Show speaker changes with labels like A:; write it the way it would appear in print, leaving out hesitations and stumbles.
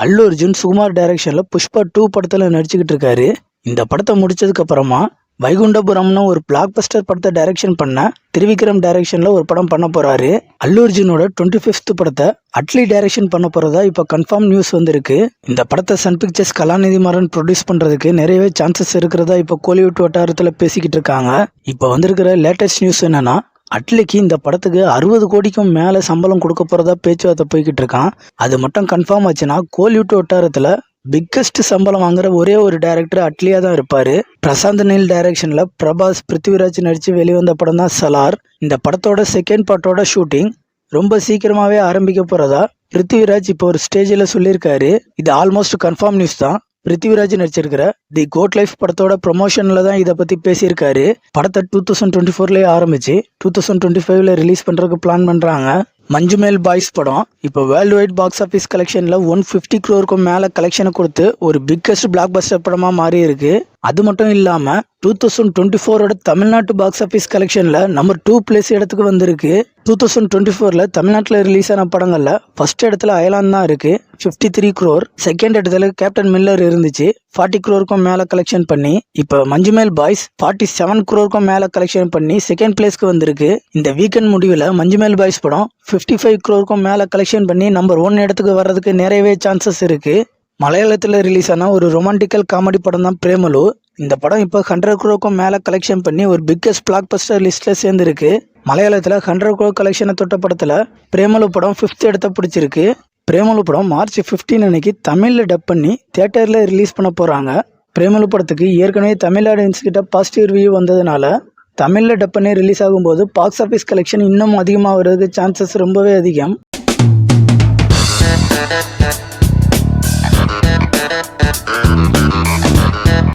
A: அல்லு அர்ஜுன் சுகுமார் டைரக்ஷன்ல புஷ்பா 2 படத்துல நடிச்சுக்கிட்டு இருக்காரு. இந்த படத்தை முடிச்சதுக்கு அப்புறமா வைகுண்டபுரம்னு ஒரு பிளாக் பஸ்டர் படத்தை டைரக்ஷன் பண்ண திரிவிக்ரம் டைரக்ஷன்ல ஒரு படம் பண்ண போறாரு. அல்லு அர்ஜுனோட 25th படத்தை அட்லி டைரக்ஷன் பண்ண போறதா இப்ப கன்ஃபார்ம் நியூஸ் வந்திருக்கு. இந்த படத்தை சன் பிக்சர்ஸ் கலாநிதி மாறன் ப்ரொடியூஸ் பண்றதுக்கு நிறையவே சான்சஸ் இருக்கிறதா இப்ப கோலிவுட் வட்டாரத்துல பேசிக்கிட்டு இருக்காங்க. இப்ப வந்திருக்கிற லேட்டஸ்ட் நியூஸ் என்னன்னா, அட்லிக்கு இந்த படத்துக்கு 60 கோடிக்கும் மேல சம்பளம் கொடுக்க போறதா பேச்சுவார்த்தை போய்கிட்டு இருக்கான். அது மட்டும் கன்ஃபார்ம் ஆச்சுன்னா கோலிவுட் வட்டாரத்துல பிக்கஸ்ட் சம்பளம் வாங்குற ஒரே ஒரு டைரக்டர் அட்லியா தான் இருப்பாரு. பிரசாந்த் நீல் டைரக்ஷன்ல பிரபாஸ் பிருத்திவிராஜ் நடிச்சு வெளிவந்த படம் தான் சலார். இந்த படத்தோட செகண்ட் பார்ட்டோட ஷூட்டிங் ரொம்ப சீக்கிரமாவே ஆரம்பிக்க போறதா பிருத்திவிராஜ் இப்போ ஒரு ஸ்டேஜ்ல சொல்லியிருக்காரு. இது ஆல்மோஸ்ட் கன்ஃபார்ம் நியூஸ் தான். பிருத்திவிராஜ் நடிச்சிருக்கிற தி கோட் லைஃப் படத்தோட ப்ரொமோஷன்ல தான் இதை பத்தி பேசியிருக்காரு. படத்தை 2024 ஆரம்பிச்சு 2025 ரிலீஸ் பண்றதுக்கு பிளான் பண்றாங்க. மஞ்சுமேல் பாய்ஸ் படம் இப்போ வேர்ல்டு வைட் பாக்ஸ் ஆஃபீஸ் கலெக்ஷன்ல 150 crore மேல கலெக்ஷனை கொடுத்து ஒரு பிக்கஸ்ட் பிளாக் பஸ்டர் படமா மாறி இருக்கு. அது மட்டும் இல்லாம 2024 தமிழ்நாட்டு பாக்ஸ் ஆஃபீஸ் கலெக்ஷன்ல நம்பர் 2 பிளேஸ் இடத்துக்கு வந்திருக்கு. 2024 தமிழ்நாட்டில் ரிலீஸ் ஆன படங்கள்ல ஃபர்ஸ்ட் இடத்துல அயலான் தான் இருக்கு 53 crore. செகண்ட் இடத்துல கேப்டன் மில்லர் இருந்துச்சு 40 crore மேல கலெக்ஷன் பண்ணி. இப்போ மஞ்சுமேல் பாய்ஸ் 47 crore மேல கலெக்ஷன் பண்ணி செகண்ட் பிளேஸ்க்கு வந்திருக்கு. இந்த வீக்கெண்ட் முடிவில் மஞ்சுமேல் பாய்ஸ் படம் 55 crore மேல கலெக்ஷன் பண்ணி நம்பர் 1 இடத்துக்கு வர்றதுக்கு நிறையவே சான்சஸ் இருக்கு. மலையாளத்தில் ரிலீஸ் ஆன ஒரு ரொமான்டிக்கல் காமெடி படம் தான் பிரேமலு. இந்த படம் இப்போ 100 crore மேல கலெக்ஷன் பண்ணி ஒரு பிக்கஸ்ட் பிளாக் பஸ்டர் லிஸ்ட்ல சேர்ந்துருக்கு. மலையாளத்தில் 100 crore கலெக்ஷனை தொட்ட படத்துல பிரேமலு படம் 5th இடத்தை பிடிச்சிருக்கு. பிரேமலு படம் மார்ச் 15 அன்னைக்கு தமிழ்ல டப் பண்ணி தியேட்டர்ல ரிலீஸ் பண்ண போறாங்க. பிரேமலு படத்துக்கு ஏற்கனவே தமிழ் ஆடியன்ஸ் கிட்ட பாசிட்டிவ் ரிவ்யூ வந்ததுனால தமிழ்ல டப் பண்ணி ரிலீஸ் ஆகும்போது பாக்ஸ் ஆஃபீஸ் கலெக்ஷன் இன்னும் அதிகமாக வர்றதுக்கு சான்சஸ் ரொம்பவே அதிகம்.